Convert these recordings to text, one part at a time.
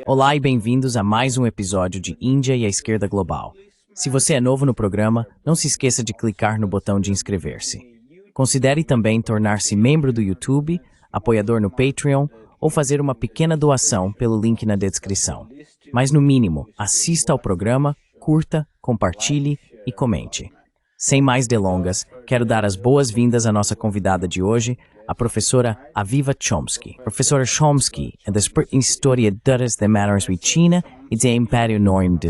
Olá e bem-vindos a mais um episódio de Índia e a Esquerda Global. Se você é novo no programa, não se esqueça de clicar no botão de inscrever-se. Considere também tornar-se membro do YouTube, apoiador no Patreon ou fazer uma pequena doação pelo link na descrição. Mas no mínimo, assista ao programa, curta, compartilhe e comente. Sem mais delongas, quero dar as boas-vindas à nossa convidada de hoje, a professora Aviva Chomsky. Professora Chomsky é expert em História das Matters with China e de Império Norte.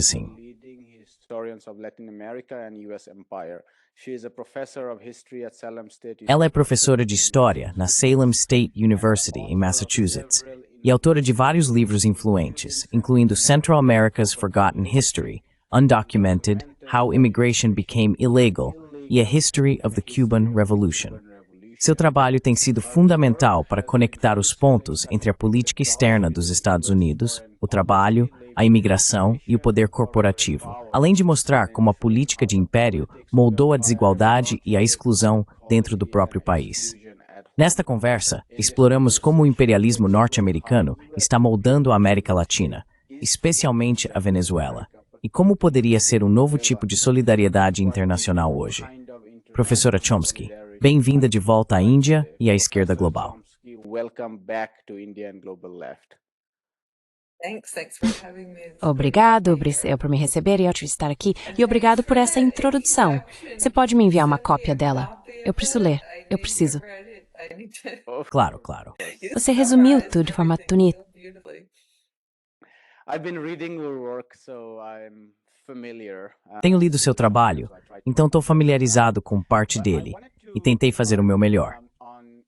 Ela é professora de História na Salem State University, em Massachusetts, e autora de vários livros influentes, incluindo Central America's Forgotten History, Undocumented, How Immigration Became Illegal, e A History of the Cuban Revolution. Seu trabalho tem sido fundamental para conectar os pontos entre a política externa dos Estados Unidos, o trabalho, a imigração e o poder corporativo, além de mostrar como a política de império moldou a desigualdade e a exclusão dentro do próprio país. Nesta conversa, exploramos como o imperialismo norte-americano está moldando a América Latina, especialmente a Venezuela, e como poderia ser um novo tipo de solidariedade internacional hoje. Professora Chomsky, bem-vinda de volta à Índia e à Esquerda Global. Obrigado por me receber e eu estar aqui. E obrigado por essa introdução. Você pode me enviar uma cópia dela? Eu preciso ler. Eu preciso. Claro. Você resumiu tudo de forma bonita. Tenho lido seu trabalho, então estou familiarizado com parte dele e tentei fazer o meu melhor.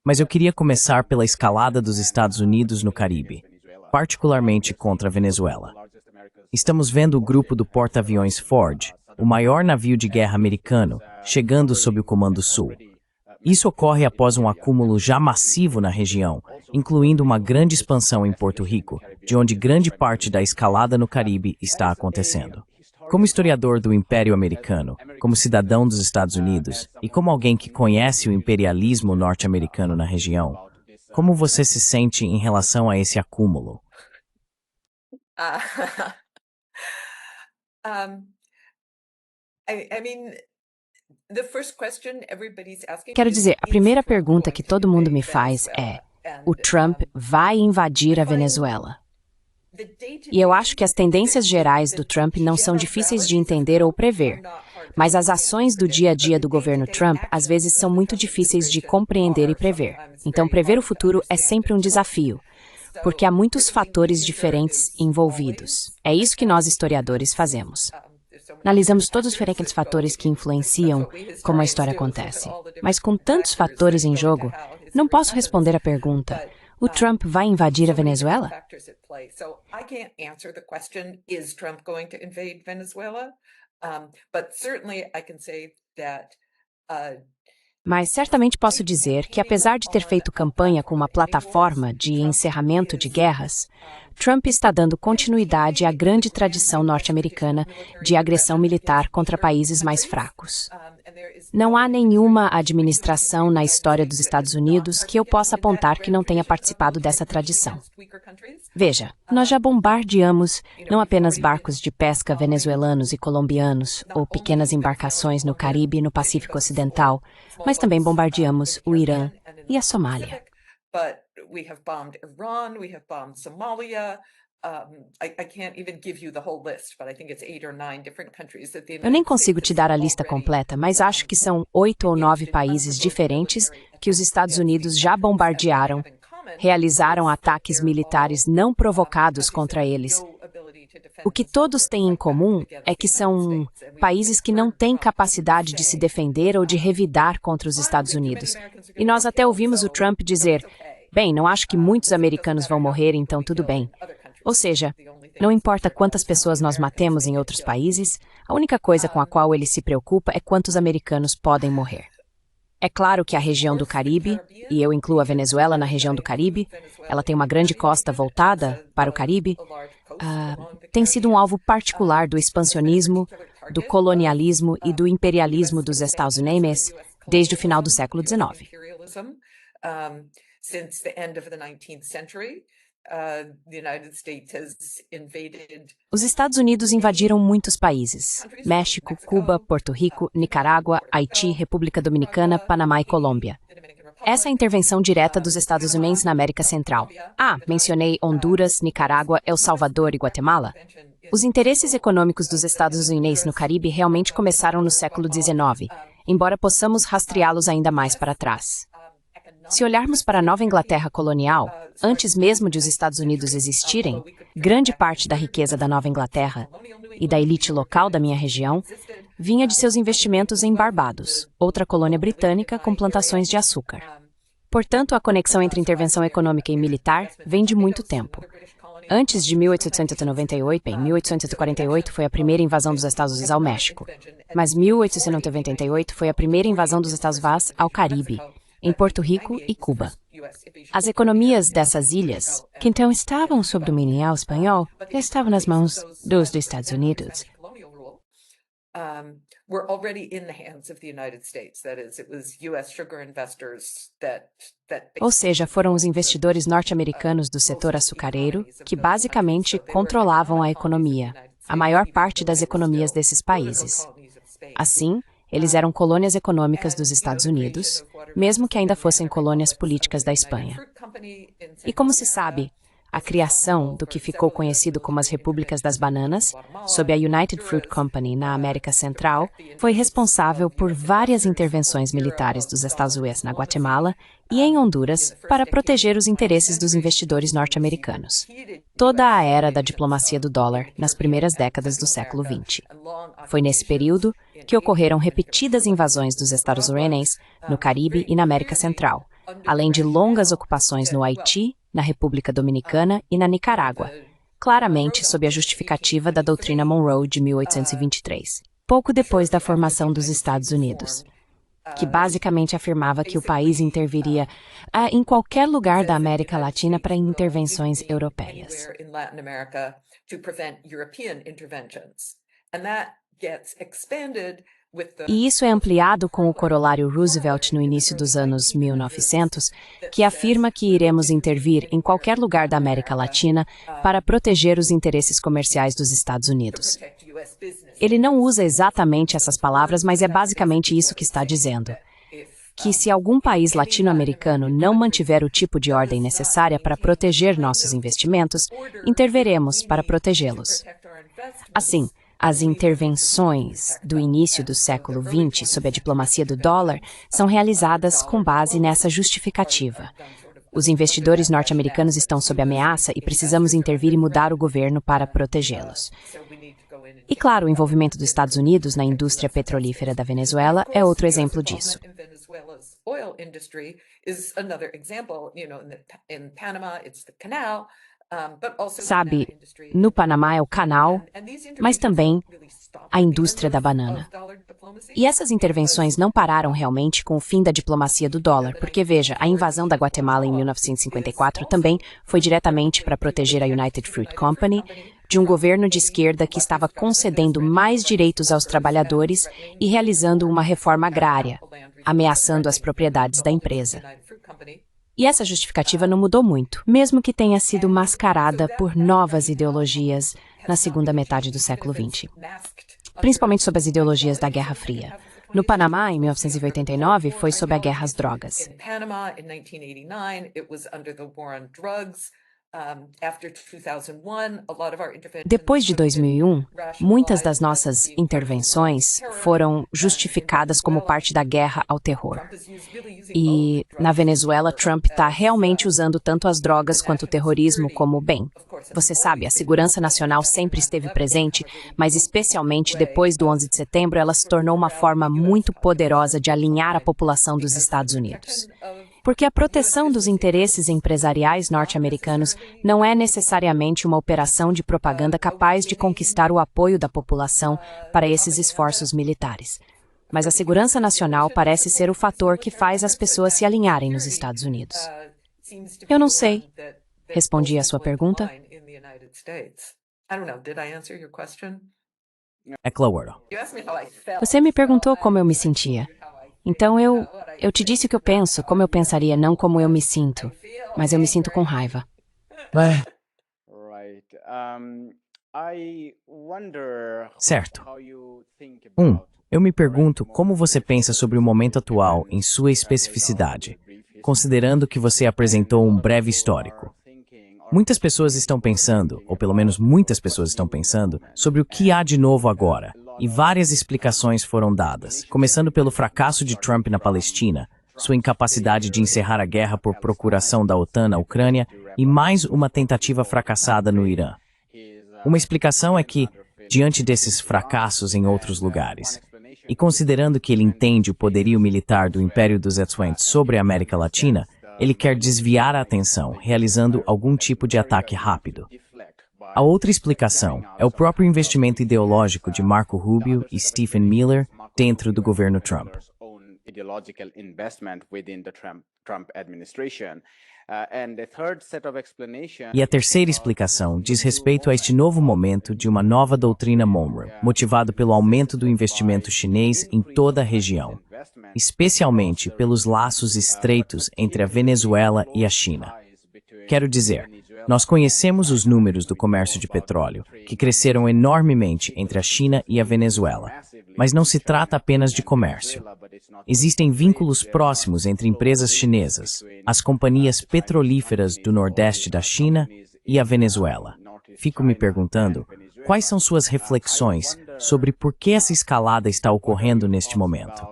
Mas eu queria começar pela escalada dos Estados Unidos no Caribe, particularmente contra a Venezuela. Estamos vendo o grupo do porta-aviões Ford, o maior navio de guerra americano, chegando sob o Comando Sul. Isso ocorre após um acúmulo já massivo na região, incluindo uma grande expansão em Porto Rico, de onde grande parte da escalada no Caribe está acontecendo. Como historiador do Império Americano, como cidadão dos Estados Unidos e como alguém que conhece o imperialismo norte-americano na região, como você se sente em relação a esse acúmulo? Quero dizer, a primeira pergunta que todo mundo me faz é: o Trump vai invadir a Venezuela? E eu acho que as tendências gerais do Trump não são difíceis de entender ou prever, mas as ações do dia a dia do governo Trump às vezes são muito difíceis de compreender e prever. Então, prever o futuro é sempre um desafio, porque há muitos fatores diferentes envolvidos. É isso que nós historiadores fazemos. Analisamos todos os diferentes fatores que influenciam como a história acontece. Mas com tantos fatores em jogo, não posso responder a pergunta: o Trump vai invadir a Venezuela? Mas certamente posso dizer que, apesar de ter feito campanha com uma plataforma de encerramento de guerras, Trump está dando continuidade à grande tradição norte-americana de agressão militar contra países mais fracos. Não há nenhuma administração na história dos Estados Unidos que eu possa apontar que não tenha participado dessa tradição. Veja, nós já bombardeamos não apenas barcos de pesca venezuelanos e colombianos ou pequenas embarcações no Caribe e no Pacífico Ocidental, mas também bombardeamos o Irã e a Somália. Eu nem consigo te dar a lista completa, mas acho que são 8 ou 9 países diferentes que os Estados Unidos já bombardearam, realizaram ataques militares não provocados contra eles. O que todos têm em comum é que são países que não têm capacidade de se defender ou de revidar contra os Estados Unidos. E nós até ouvimos o Trump dizer: bem, não acho que muitos americanos vão morrer, então tudo bem. Ou seja, não importa quantas pessoas nós matemos em outros países, a única coisa com a qual ele se preocupa é quantos americanos podem morrer. É claro que a região do Caribe, e eu incluo a Venezuela na região do Caribe, ela tem uma grande costa voltada para o Caribe, tem sido um alvo particular do expansionismo, do colonialismo e do imperialismo dos Estados Unidos desde o final do século XIX. since the end of the 19th century. The United States has invaded. Os Estados Unidos invadiram muitos países: México, Cuba, Porto Rico, Nicarágua, Haiti, República Dominicana, Panamá e Colômbia. Essa é a intervenção direta dos Estados Unidos na América Central. Mencionei Honduras, Nicarágua, El Salvador e Guatemala. Os interesses econômicos dos Estados Unidos no Caribe realmente começaram no século XIX, embora possamos rastreá-los ainda mais para trás. Se olharmos para a Nova Inglaterra colonial, antes mesmo de os Estados Unidos existirem, grande parte da riqueza da Nova Inglaterra e da elite local da minha região vinha de seus investimentos em Barbados, outra colônia britânica com plantações de açúcar. Portanto, a conexão entre intervenção econômica e militar vem de muito tempo. Antes de 1898, em 1848 foi a primeira invasão dos Estados Unidos ao México, mas 1898 foi a primeira invasão dos Estados Unidos ao Caribe, em Porto Rico e Cuba. As economias dessas ilhas, que então estavam sob domínio espanhol, já estavam nas mãos dos Estados Unidos. Were already in the hands of the United States. That is, it was US sugar investors that Ou seja, foram os investidores norte-americanos do setor açucareiro que basicamente controlavam a economia, a maior parte das economias desses países. Assim, eles eram colônias econômicas dos Estados Unidos, mesmo que ainda fossem colônias políticas da Espanha. E como se sabe, a criação do que ficou conhecido como as Repúblicas das Bananas, sob a United Fruit Company na América Central, foi responsável por várias intervenções militares dos Estados Unidos na Guatemala e em Honduras para proteger os interesses dos investidores norte-americanos. Toda a era da diplomacia do dólar nas primeiras décadas do século XX. Foi nesse período que ocorreram repetidas invasões dos Estados Unidos no Caribe e na América Central, além de longas ocupações no Haiti, na República Dominicana e na Nicarágua, claramente sob a justificativa da doutrina Monroe de 1823, pouco depois da formação dos Estados Unidos, que basicamente afirmava que o país interviria em qualquer lugar da América Latina para intervenções europeias. E isso é ampliado com o corolário Roosevelt no início dos anos 1900, que afirma que iremos intervir em qualquer lugar da América Latina para proteger os interesses comerciais dos Estados Unidos. Ele não usa exatamente essas palavras, mas é basicamente isso que está dizendo. Que se algum país latino-americano não mantiver o tipo de ordem necessária para proteger nossos investimentos, interveremos para protegê-los. Assim, as intervenções do início do século XX sob a diplomacia do dólar são realizadas com base nessa justificativa. Os investidores norte-americanos estão sob ameaça e precisamos intervir e mudar o governo para protegê-los. E claro, o envolvimento dos Estados Unidos na indústria petrolífera da Venezuela é outro exemplo disso. Sabe, no Panamá é o canal, mas também a indústria da banana. E essas intervenções não pararam realmente com o fim da diplomacia do dólar, porque veja, a invasão da Guatemala em 1954 também foi diretamente para proteger a United Fruit Company de um governo de esquerda que estava concedendo mais direitos aos trabalhadores e realizando uma reforma agrária, ameaçando as propriedades da empresa. E essa justificativa não mudou muito, mesmo que tenha sido mascarada por novas ideologias na segunda metade do século XX, principalmente sob as ideologias da Guerra Fria. No Panamá, em 1989, foi sob a guerra às drogas. Depois de 2001, muitas das nossas intervenções foram justificadas como parte da guerra ao terror. E na Venezuela, Trump está realmente usando tanto as drogas quanto o terrorismo como bem. Você sabe, a segurança nacional sempre esteve presente, mas especialmente depois do 11 de setembro, ela se tornou uma forma muito poderosa de alinhar a população dos Estados Unidos. Porque a proteção dos interesses empresariais norte-americanos não é necessariamente uma operação de propaganda capaz de conquistar o apoio da população para esses esforços militares. Mas a segurança nacional parece ser o fator que faz as pessoas se alinharem nos Estados Unidos. Eu não sei. Respondi à sua pergunta? É claro. Você me perguntou como eu me sentia. Então eu te disse o que eu penso, como eu pensaria, não como eu me sinto. Mas eu me sinto com raiva. Certo. Eu me pergunto como você pensa sobre o momento atual em sua especificidade, considerando que você apresentou um breve histórico. Muitas pessoas estão pensando, ou pelo menos muitas pessoas estão pensando, sobre o que há de novo agora, e várias explicações foram dadas, começando pelo fracasso de Trump na Palestina, sua incapacidade de encerrar a guerra por procuração da OTAN na Ucrânia e mais uma tentativa fracassada no Irã. Uma explicação é que, diante desses fracassos em outros lugares, e considerando que ele entende o poderio militar do Império dos Estados sobre a América Latina, ele quer desviar a atenção, realizando algum tipo de ataque rápido. A outra explicação é o próprio investimento ideológico de Marco Rubio e Stephen Miller dentro do governo Trump. E a terceira explicação diz respeito a este novo momento de uma nova doutrina Monroe, motivado pelo aumento do investimento chinês em toda a região, especialmente pelos laços estreitos entre a Venezuela e a China. Quero dizer, nós conhecemos os números do comércio de petróleo, que cresceram enormemente entre a China e a Venezuela, mas não se trata apenas de comércio. Existem vínculos próximos entre empresas chinesas, as companhias petrolíferas do Nordeste da China e a Venezuela. Fico me perguntando, quais são suas reflexões sobre por que essa escalada está ocorrendo neste momento?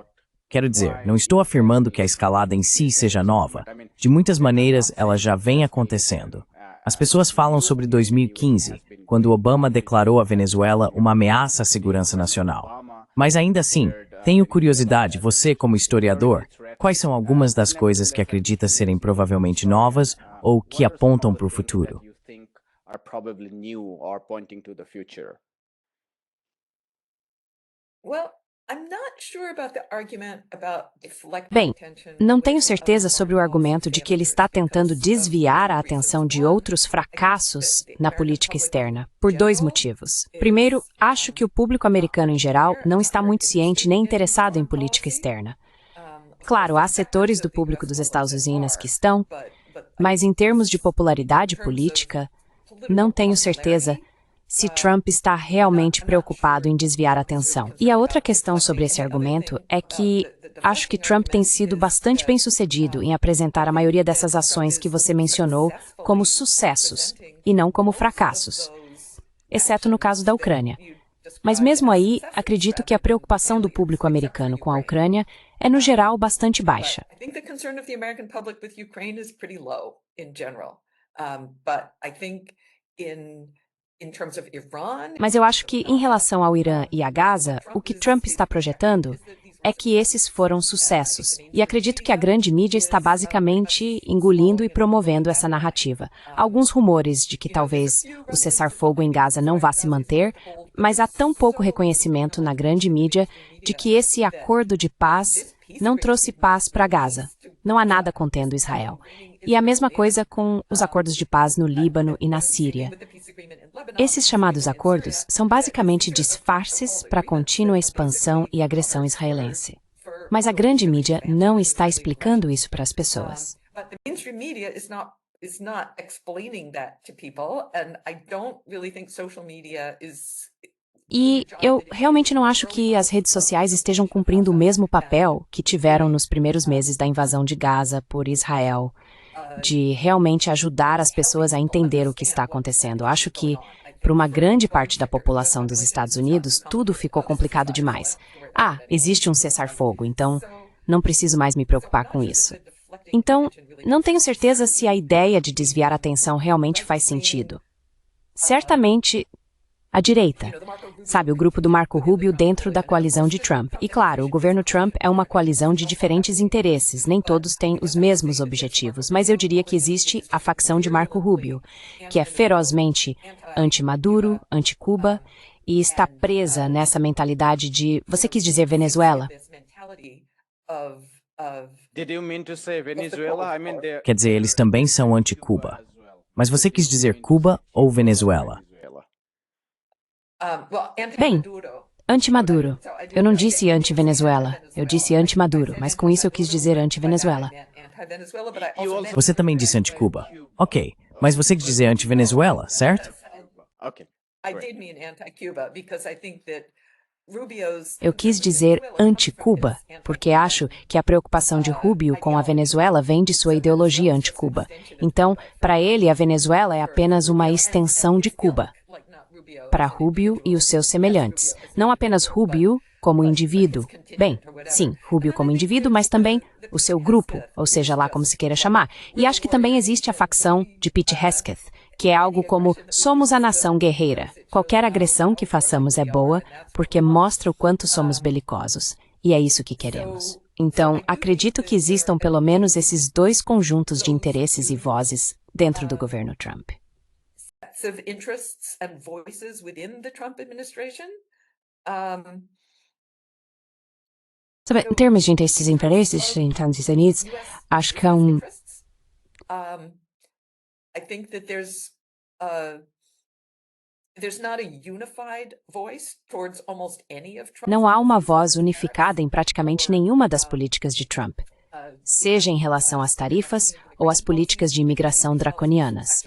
Quero dizer, não estou afirmando que a escalada em si seja nova. De muitas maneiras, ela já vem acontecendo. As pessoas falam sobre 2015, quando Obama declarou a Venezuela uma ameaça à segurança nacional. Mas ainda assim, tenho curiosidade, você como historiador, quais são algumas das coisas que acredita serem provavelmente novas ou que apontam para o futuro? Bem, não tenho certeza sobre o argumento de que ele está tentando desviar a atenção de outros fracassos na política externa, por dois motivos. Primeiro, acho que o público americano em geral não está muito ciente nem interessado em política externa. Claro, há setores do público dos Estados Unidos que estão, mas em termos de popularidade política, não tenho certeza se Trump está realmente preocupado em desviar a atenção. E a outra questão sobre esse argumento é que acho que Trump tem sido bastante bem-sucedido em apresentar a maioria dessas ações que você mencionou como sucessos e não como fracassos, exceto no caso da Ucrânia. Mas mesmo aí, acredito que a preocupação do público americano com a Ucrânia é, no geral, bastante baixa. Mas eu acho que, em relação ao Irã e a Gaza, o que Trump está projetando é que esses foram sucessos. E acredito que a grande mídia está basicamente engolindo e promovendo essa narrativa. Há alguns rumores de que talvez o cessar-fogo em Gaza não vá se manter, mas há tão pouco reconhecimento na grande mídia de que esse acordo de paz não trouxe paz para Gaza. Não há nada contendo Israel. E a mesma coisa com os acordos de paz no Líbano e na Síria. Esses chamados acordos são basicamente disfarces para a contínua expansão e agressão israelense. Mas a grande mídia não está explicando isso para as pessoas. E eu realmente não acho que as redes sociais estejam cumprindo o mesmo papel que tiveram nos primeiros meses da invasão de Gaza por Israel, de realmente ajudar as pessoas a entender o que está acontecendo. Acho que, para uma grande parte da população dos Estados Unidos, tudo ficou complicado demais. Existe um cessar-fogo, então não preciso mais me preocupar com isso. Então, não tenho certeza se a ideia de desviar a atenção realmente faz sentido. Certamente, a direita, sabe, o grupo do Marco Rubio dentro da coalizão de Trump. E claro, o governo Trump é uma coalizão de diferentes interesses, nem todos têm os mesmos objetivos, mas eu diria que existe a facção de Marco Rubio, que é ferozmente anti-Maduro, anti-Cuba, e está presa nessa mentalidade de, você quis dizer Venezuela? Quer dizer, eles também são anti-Cuba. Mas você quis dizer Cuba ou Venezuela? Bem, Anti-Maduro. Eu não disse anti-Venezuela, eu disse anti-Maduro, mas com isso eu quis dizer anti-Venezuela. Você também disse anti-Cuba. Ok, mas você quis dizer anti-Venezuela, certo? Eu quis dizer anti-Cuba, porque acho que a preocupação de Rubio com a Venezuela vem de sua ideologia anti-Cuba. Então, para ele, a Venezuela é apenas uma extensão de Cuba. Para Rubio e os seus semelhantes. Não apenas Rubio como indivíduo. Bem, sim, Rubio como indivíduo, mas também o seu grupo, ou seja lá como se queira chamar. E acho que também existe a facção de Pete Hegseth, que é algo como somos a nação guerreira. Qualquer agressão que façamos é boa, porque mostra o quanto somos belicosos. E é isso que queremos. Então, acredito que existam pelo menos esses dois conjuntos de interesses e vozes dentro do governo Trump. Of interests and voices within the Trump administration. Sabe, em termos de interesses em Estados Unidos, acho que é I think that there's not a unified voice towards almost any of Trump's. Não há uma voz unificada em praticamente nenhuma das políticas de Trump, seja em relação às tarifas ou às políticas de imigração draconianas.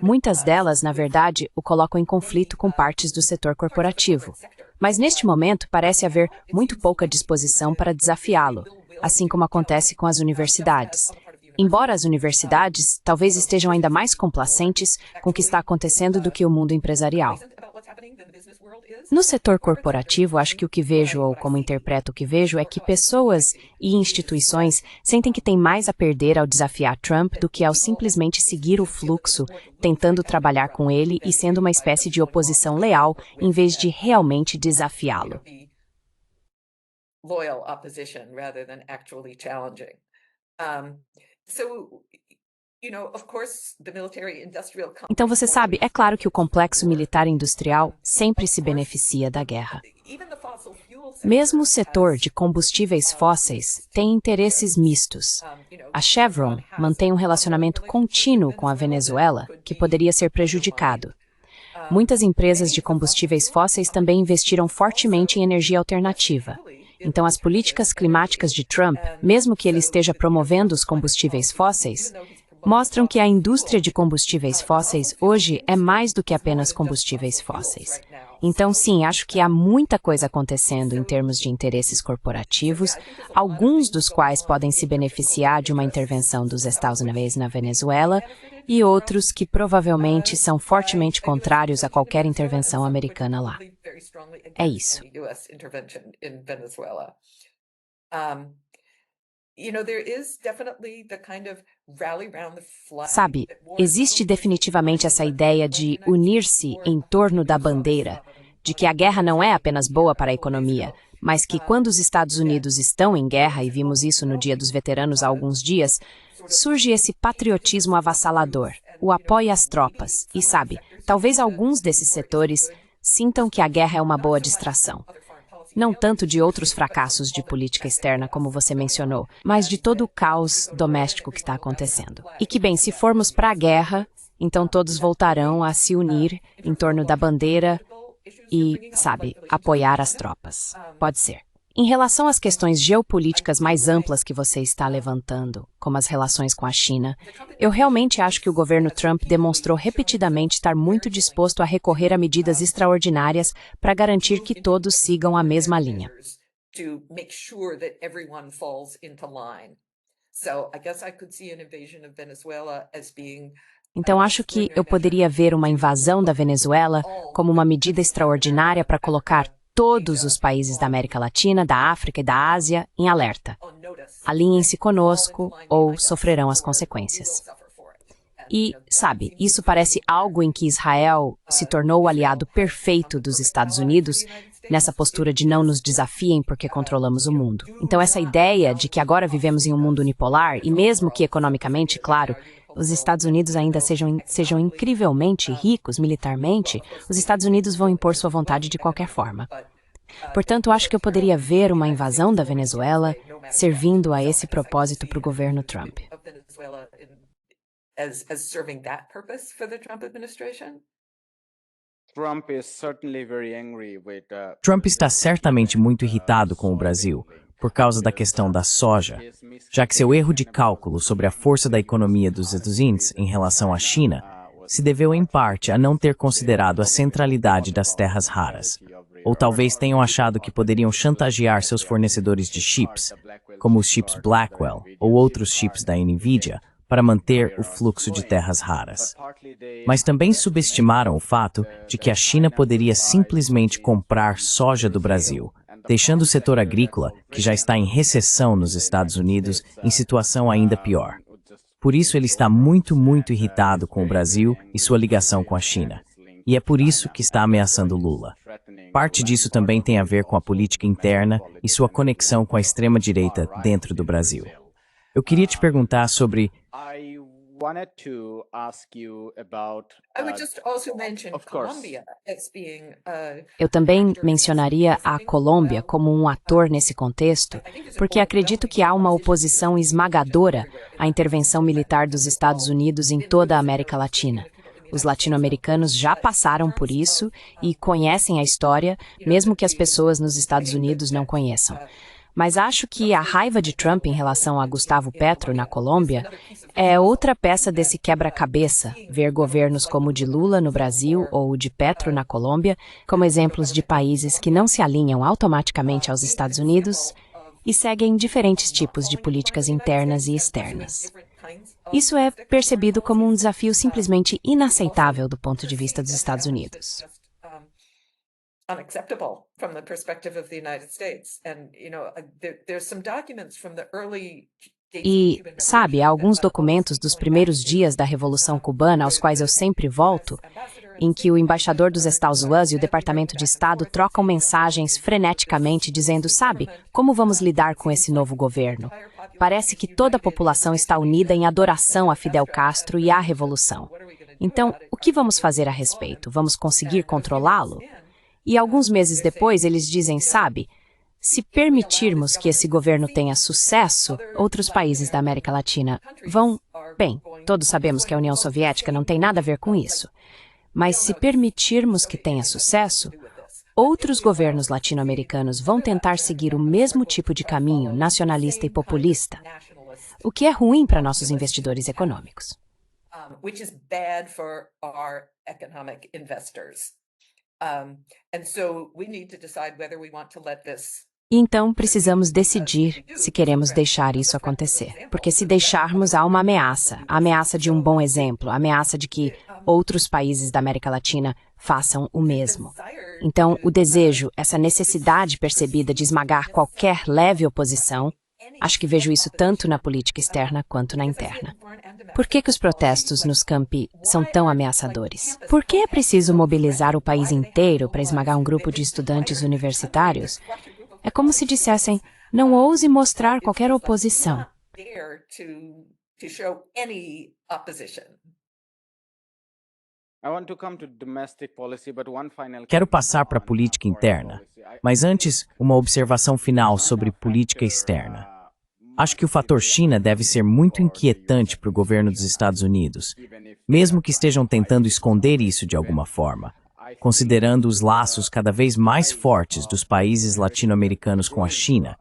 Muitas delas, na verdade, o colocam em conflito com partes do setor corporativo. Mas neste momento parece haver muito pouca disposição para desafiá-lo, assim como acontece com as universidades. Embora as universidades talvez estejam ainda mais complacentes com o que está acontecendo do que o mundo empresarial. No setor corporativo, acho que o que vejo, ou como interpreto o que vejo, é que pessoas e instituições sentem que têm mais a perder ao desafiar Trump do que ao simplesmente seguir o fluxo, tentando trabalhar com ele e sendo uma espécie de oposição leal, em vez de realmente desafiá-lo. Loyal opposition rather than actually challenging. Então você sabe, é claro que o complexo militar industrial sempre se beneficia da guerra. Mesmo o setor de combustíveis fósseis tem interesses mistos. A Chevron mantém um relacionamento contínuo com a Venezuela, que poderia ser prejudicado. Muitas empresas de combustíveis fósseis também investiram fortemente em energia alternativa. Então, as políticas climáticas de Trump, mesmo que ele esteja promovendo os combustíveis fósseis, mostram que a indústria de combustíveis fósseis hoje é mais do que apenas combustíveis fósseis. Então, sim, acho que há muita coisa acontecendo em termos de interesses corporativos, alguns dos quais podem se beneficiar de uma intervenção dos Estados Unidos na Venezuela, e outros que provavelmente são fortemente contrários a qualquer intervenção americana lá. É isso. Sabe, existe definitivamente essa ideia de unir-se em torno da bandeira, de que a guerra não é apenas boa para a economia, mas que quando os Estados Unidos estão em guerra, e vimos isso no Dia dos Veteranos há alguns dias, surge esse patriotismo avassalador, o apoio às tropas, e sabe, talvez alguns desses setores sintam que a guerra é uma boa distração. Não tanto de outros fracassos de política externa, como você mencionou, mas de todo o caos doméstico que está acontecendo. E que, bem, se formos para a guerra, então todos voltarão a se unir em torno da bandeira e, sabe, apoiar as tropas. Pode ser. Em relação às questões geopolíticas mais amplas que você está levantando, como as relações com a China, eu realmente acho que o governo Trump demonstrou repetidamente estar muito disposto a recorrer a medidas extraordinárias para garantir que todos sigam a mesma linha. Então, acho que eu poderia ver uma invasão da Venezuela como uma medida extraordinária para colocar todos os países da América Latina, da África e da Ásia em alerta. Alinhem-se conosco ou sofrerão as consequências. E, sabe, isso parece algo em que Israel se tornou o aliado perfeito dos Estados Unidos nessa postura de não nos desafiem porque controlamos o mundo. Então, essa ideia de que agora vivemos em um mundo unipolar, e mesmo que economicamente, claro, os Estados Unidos ainda sejam incrivelmente ricos militarmente, os Estados Unidos vão impor sua vontade de qualquer forma. Portanto, acho que eu poderia ver uma invasão da Venezuela servindo a esse propósito para o governo Trump. Trump está certamente muito irritado com o Brasil por causa da questão da soja, já que seu erro de cálculo sobre a força da economia dos Estados Unidos em relação à China se deveu em parte a não ter considerado a centralidade das terras raras. Ou talvez tenham achado que poderiam chantagear seus fornecedores de chips, como os chips Blackwell ou outros chips da NVIDIA, para manter o fluxo de terras raras. Mas também subestimaram o fato de que a China poderia simplesmente comprar soja do Brasil, deixando o setor agrícola, que já está em recessão nos Estados Unidos, em situação ainda pior. Por isso ele está muito irritado com o Brasil e sua ligação com a China. E é por isso que está ameaçando Lula. Parte disso também tem a ver com a política interna e sua conexão com a extrema-direita dentro do Brasil. Eu queria te perguntar sobre... I would just also mention Colombia as being Eu também mencionaria a Colômbia como um ator nesse contexto, porque acredito que há uma oposição esmagadora à intervenção militar dos Estados Unidos em toda a América Latina. Os latino-americanos já passaram por isso e conhecem a história, mesmo que as pessoas nos Estados Unidos não conheçam. Mas acho que a raiva de Trump em relação a Gustavo Petro na Colômbia é outra peça desse quebra-cabeça, ver governos como o de Lula no Brasil ou o de Petro na Colômbia como exemplos de países que não se alinham automaticamente aos Estados Unidos e seguem diferentes tipos de políticas internas e externas. Isso é percebido como um desafio simplesmente inaceitável do ponto de vista dos Estados Unidos. Unacceptable from the perspective of the United States. And, there's some documents from the early E, sabe, há alguns documentos dos primeiros dias da Revolução Cubana, aos quais eu sempre volto, em que o embaixador dos Estados Unidos e o Departamento de Estado trocam mensagens freneticamente dizendo, sabe, como vamos lidar com esse novo governo? Parece que toda a população está unida em adoração a Fidel Castro e à Revolução. Então, o que vamos fazer a respeito? Vamos conseguir controlá-lo? E alguns meses depois eles dizem, sabe, se permitirmos que esse governo tenha sucesso, outros países da América Latina vão... Bem, todos sabemos que a União Soviética não tem nada a ver com isso. Mas se permitirmos que tenha sucesso, outros governos latino-americanos vão tentar seguir o mesmo tipo de caminho nacionalista e populista, o que é ruim para nossos investidores econômicos. Which is bad for our economic investors. And so we need to decide whether we want to let this. Então, precisamos decidir se queremos deixar isso acontecer. Porque se deixarmos, há uma ameaça. A ameaça de um bom exemplo. A ameaça de que outros países da América Latina façam o mesmo. Então, o desejo, essa necessidade percebida de esmagar qualquer leve oposição, acho que vejo isso tanto na política externa quanto na interna. Por que os protestos nos campi são tão ameaçadores? Por que é preciso mobilizar o país inteiro para esmagar um grupo de estudantes universitários? É como se dissessem, não ouse mostrar qualquer oposição. Quero passar para a política interna, mas antes, uma observação final sobre política externa. Acho que o fator China deve ser muito inquietante para o governo dos Estados Unidos, mesmo que estejam tentando esconder isso de alguma forma, considerando os laços cada vez mais fortes dos países latino-americanos com a China,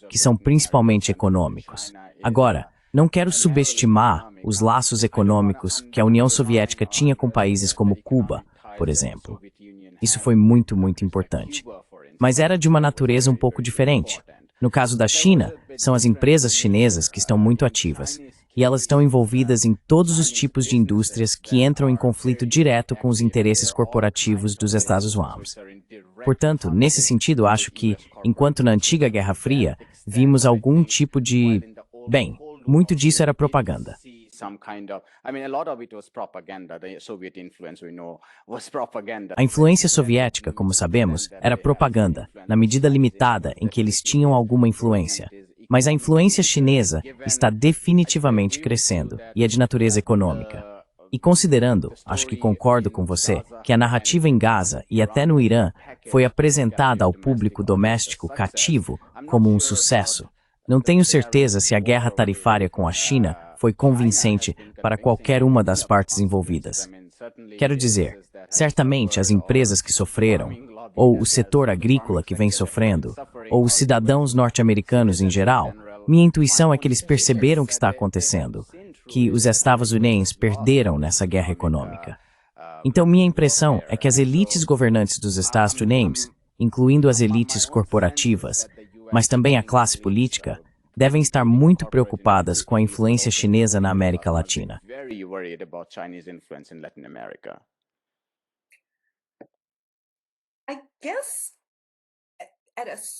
que são principalmente econômicos. Agora, não quero subestimar os laços econômicos que a União Soviética tinha com países como Cuba, por exemplo. Isso foi muito importante. Mas era de uma natureza um pouco diferente. No caso da China, são as empresas chinesas que estão muito ativas, e elas estão envolvidas em todos os tipos de indústrias que entram em conflito direto com os interesses corporativos dos Estados Unidos. Portanto, nesse sentido, acho que, enquanto na antiga Guerra Fria, vimos algum tipo de... Bem, muito disso era propaganda. A influência soviética, como sabemos, era propaganda, na medida limitada em que eles tinham alguma influência. Mas a influência chinesa está definitivamente crescendo e é de natureza econômica. E considerando, acho que concordo com você, que a narrativa em Gaza e até no Irã foi apresentada ao público doméstico cativo como um sucesso, não tenho certeza se a guerra tarifária com a China foi convincente para qualquer uma das partes envolvidas. Quero dizer, certamente as empresas que sofreram, ou o setor agrícola que vem sofrendo, ou os cidadãos norte-americanos em geral, minha intuição é que eles perceberam o que está acontecendo, que os Estados Unidos perderam nessa guerra econômica. Então, minha impressão é que as elites governantes dos Estados Unidos, incluindo as elites corporativas, mas também a classe política, devem estar muito preocupadas com a influência chinesa na América Latina.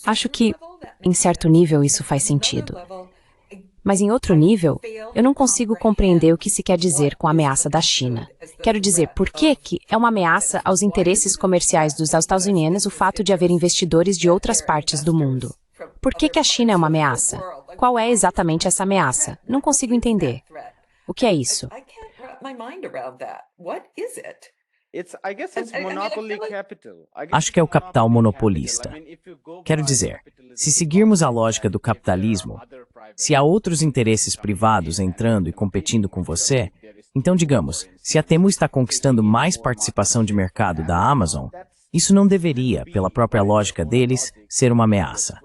Acho que, em certo nível, isso faz sentido. Mas em outro nível, eu não consigo compreender o que se quer dizer com a ameaça da China. Quero dizer, por que é uma ameaça aos interesses comerciais dos Estados Unidos o fato de haver investidores de outras partes do mundo? Por que a China é uma ameaça? Qual é exatamente essa ameaça? Não consigo entender. O que é isso? Acho que é o capital monopolista. Quero dizer, se seguirmos a lógica do capitalismo, se há outros interesses privados entrando e competindo com você, então digamos, se a Temu está conquistando mais participação de mercado da Amazon, isso não deveria, pela própria lógica deles, ser uma ameaça.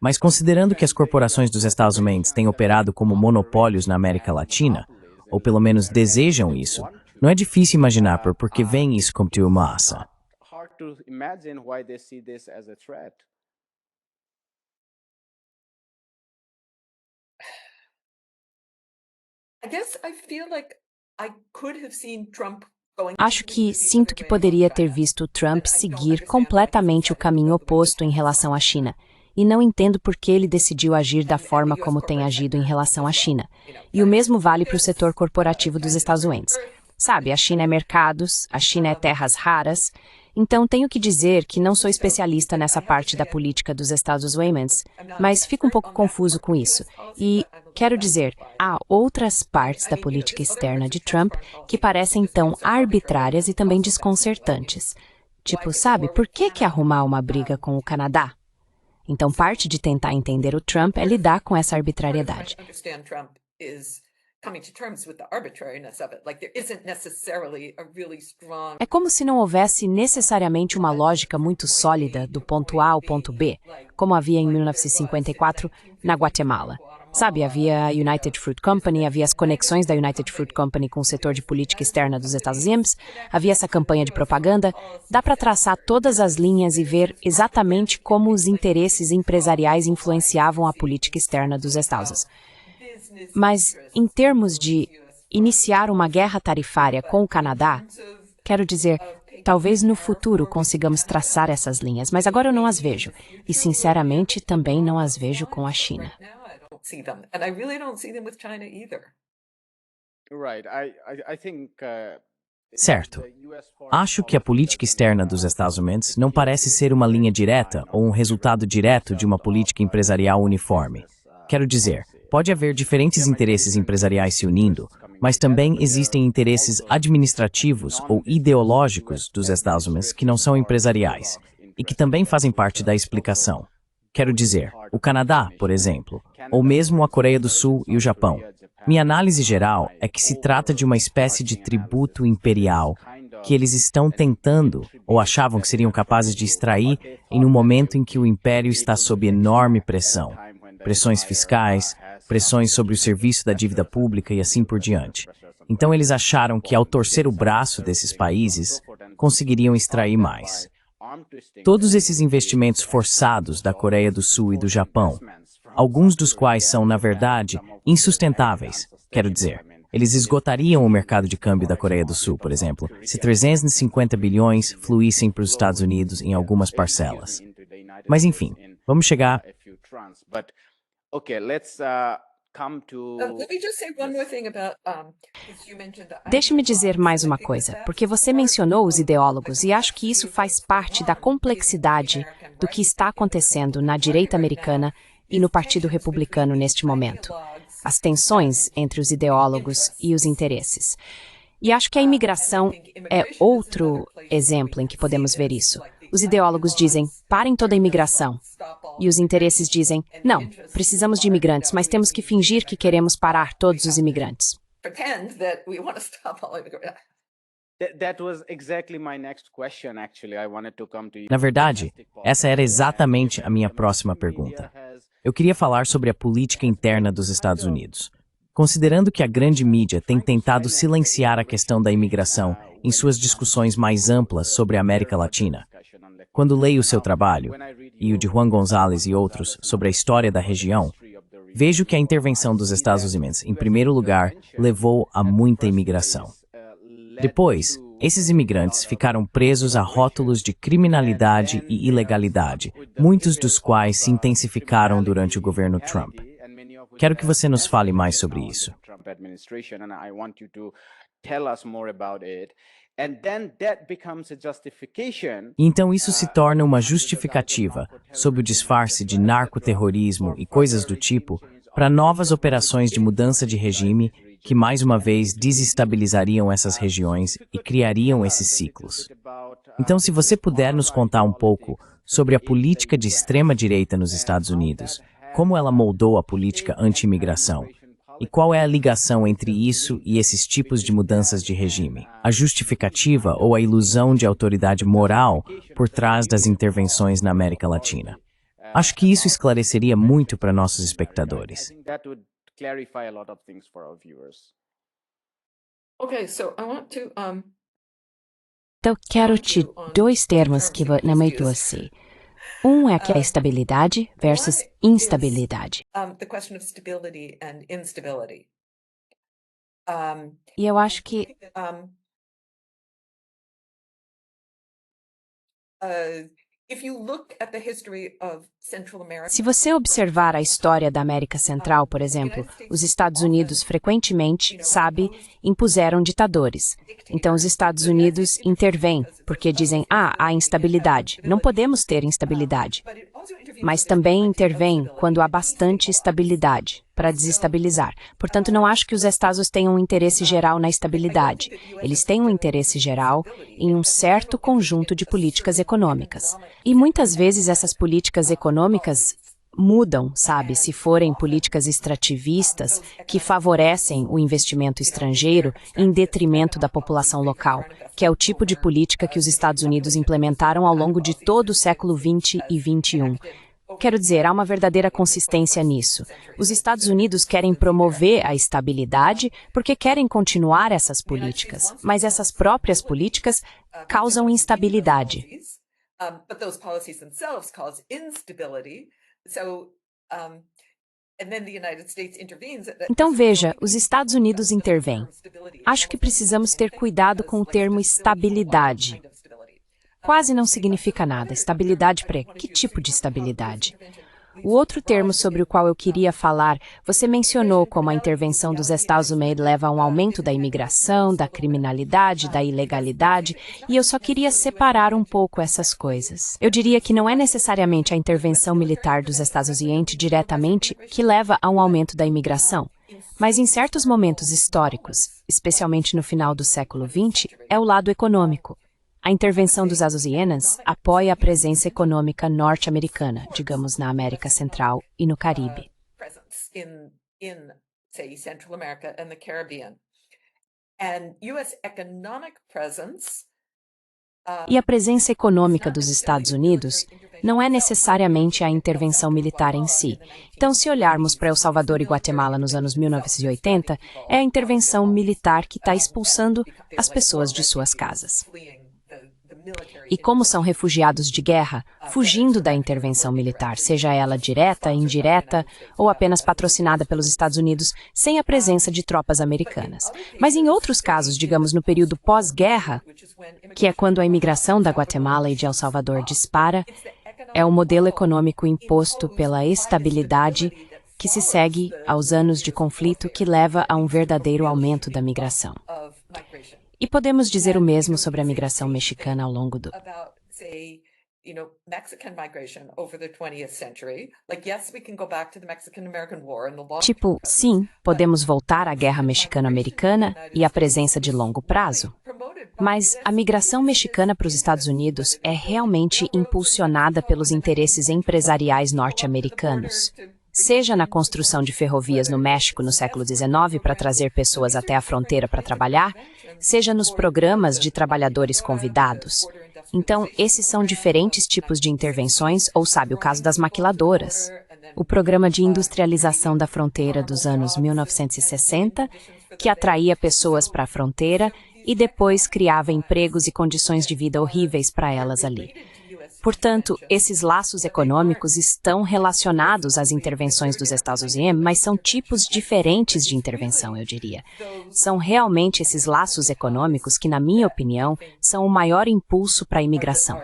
Mas considerando que as corporações dos Estados Unidos têm operado como monopólios na América Latina, ou pelo menos desejam isso, não é difícil imaginar por que veem isso como uma ameaça. Acho que sinto que poderia ter visto Trump seguir completamente o caminho oposto em relação à China. E não entendo por que ele decidiu agir da forma como tem agido em relação à China. E o mesmo vale para o setor corporativo dos Estados Unidos. Sabe, a China é mercados, a China é terras raras. Então tenho que dizer que não sou especialista nessa parte da política dos Estados Unidos, mas fico um pouco confuso com isso. E quero dizer, há outras partes da política externa de Trump que parecem tão arbitrárias e também desconcertantes. Tipo, sabe, por que arrumar uma briga com o Canadá? Então, parte de tentar entender o Trump é lidar com essa arbitrariedade. É como se não houvesse necessariamente uma lógica muito sólida do ponto A ao ponto B, como havia em 1954 na Guatemala. Sabe, havia a United Fruit Company, havia as conexões da United Fruit Company com o setor de política externa dos Estados Unidos, havia essa campanha de propaganda. Dá para traçar todas as linhas e ver exatamente como os interesses empresariais influenciavam a política externa dos Estados Unidos. Mas, em termos de iniciar uma guerra tarifária com o Canadá, quero dizer, talvez no futuro consigamos traçar essas linhas, mas agora eu não as vejo. E, sinceramente, também não as vejo com a China. Certo. Acho que a política externa dos Estados Unidos não parece ser uma linha direta ou um resultado direto de uma política empresarial uniforme. Quero dizer, pode haver diferentes interesses empresariais se unindo, mas também existem interesses administrativos ou ideológicos dos Estados Unidos que não são empresariais e que também fazem parte da explicação. Quero dizer, o Canadá, por exemplo, ou mesmo a Coreia do Sul e o Japão. Minha análise geral é que se trata de uma espécie de tributo imperial que eles estão tentando ou achavam que seriam capazes de extrair em um momento em que o império está sob enorme pressão. Pressões fiscais, pressões sobre o serviço da dívida pública e assim por diante. Então eles acharam que ao torcer o braço desses países, conseguiriam extrair mais. Todos esses investimentos forçados da Coreia do Sul e do Japão, alguns dos quais são, na verdade, insustentáveis, quero dizer, eles esgotariam o mercado de câmbio da Coreia do Sul, por exemplo, se 350 bilhões fluíssem para os Estados Unidos em algumas parcelas. Mas enfim, vamos chegar... Deixe-me dizer mais uma coisa, porque você mencionou os ideólogos e acho que isso faz parte da complexidade do que está acontecendo na direita americana e no Partido Republicano neste momento. As tensões entre os ideólogos e os interesses. E acho que a imigração é outro exemplo em que podemos ver isso. Os ideólogos dizem, parem toda a imigração. E os interesses dizem, não, precisamos de imigrantes, mas temos que fingir que queremos parar todos os imigrantes. Na verdade, essa era exatamente a minha próxima pergunta. Eu queria falar sobre a política interna dos Estados Unidos. Considerando que a grande mídia tem tentado silenciar a questão da imigração em suas discussões mais amplas sobre a América Latina. Quando leio o seu trabalho, e o de Juan González e outros sobre a história da região, vejo que a intervenção dos Estados Unidos, em primeiro lugar, levou a muita imigração. Depois, esses imigrantes ficaram presos a rótulos de criminalidade e ilegalidade, muitos dos quais se intensificaram durante o governo Trump. Quero que você nos fale mais sobre isso. Então isso se torna uma justificativa, sob o disfarce de narcoterrorismo e coisas do tipo, para novas operações de mudança de regime que mais uma vez desestabilizariam essas regiões e criariam esses ciclos. Então, se você puder nos contar um pouco sobre a política de extrema-direita nos Estados Unidos, como ela moldou a política anti-imigração, e qual é a ligação entre isso e esses tipos de mudanças de regime? A justificativa ou a ilusão de autoridade moral por trás das intervenções na América Latina? Acho que isso esclareceria muito para nossos espectadores. Então, quero te dois termos que não me trouxe. Um é que é estabilidade versus instabilidade. The question of stability and instability. E eu acho que If you look at the history of Central America, se você observar a história da América Central, por exemplo, os Estados Unidos frequentemente, impuseram ditadores. Então os Estados Unidos intervêm, porque dizem, há instabilidade, não podemos ter instabilidade. Mas também intervém quando há bastante estabilidade, para desestabilizar. Portanto, não acho que os estados tenham um interesse geral na estabilidade. Eles têm um interesse geral em um certo conjunto de políticas econômicas. E muitas vezes essas políticas econômicas mudam, se forem políticas extrativistas que favorecem o investimento estrangeiro em detrimento da população local, que é o tipo de política que os Estados Unidos implementaram ao longo de todo o século XX e XXI. Quero dizer, há uma verdadeira consistência nisso. Os Estados Unidos querem promover a estabilidade porque querem continuar essas políticas, mas essas próprias políticas causam instabilidade. But those policies themselves cause instability. Então veja, os Estados Unidos intervêm. Acho que precisamos ter cuidado com o termo estabilidade. Quase não significa nada. Estabilidade para que tipo de estabilidade? O outro termo sobre o qual eu queria falar, você mencionou como a intervenção dos Estados Unidos leva a um aumento da imigração, da criminalidade, da ilegalidade, e eu só queria separar um pouco essas coisas. Eu diria que não é necessariamente a intervenção militar dos Estados Unidos diretamente que leva a um aumento da imigração, mas em certos momentos históricos, especialmente no final do século XX, é o lado econômico. A intervenção dos Estados Unidos apoia a presença econômica norte-americana, digamos, na América Central e no Caribe. E a presença econômica dos Estados Unidos não é necessariamente a intervenção militar em si. Então, se olharmos para El Salvador e Guatemala nos anos 1980, é a intervenção militar que está expulsando as pessoas de suas casas. E como são refugiados de guerra, fugindo da intervenção militar, seja ela direta, indireta ou apenas patrocinada pelos Estados Unidos, sem a presença de tropas americanas. Mas em outros casos, digamos no período pós-guerra, que é quando a imigração da Guatemala e de El Salvador dispara, é o modelo econômico imposto pela estabilidade que se segue aos anos de conflito que leva a um verdadeiro aumento da migração. E podemos dizer o mesmo sobre a migração mexicana ao longo do... Tipo, sim, podemos voltar à Guerra Mexicano-Americana e à presença de longo prazo. Mas a migração mexicana para os Estados Unidos é realmente impulsionada pelos interesses empresariais norte-americanos. seja na construção de ferrovias no México no século XIX para trazer pessoas até a fronteira para trabalhar, seja nos programas de trabalhadores convidados. Então, esses são diferentes tipos de intervenções, ou sabe, o caso das maquiladoras. O programa de industrialização da fronteira dos anos 1960, que atraía pessoas para a fronteira e depois criava empregos e condições de vida horríveis para elas ali. Portanto, esses laços econômicos estão relacionados às intervenções dos Estados Unidos, mas são tipos diferentes de intervenção, eu diria. São realmente esses laços econômicos que, na minha opinião, são o maior impulso para a imigração.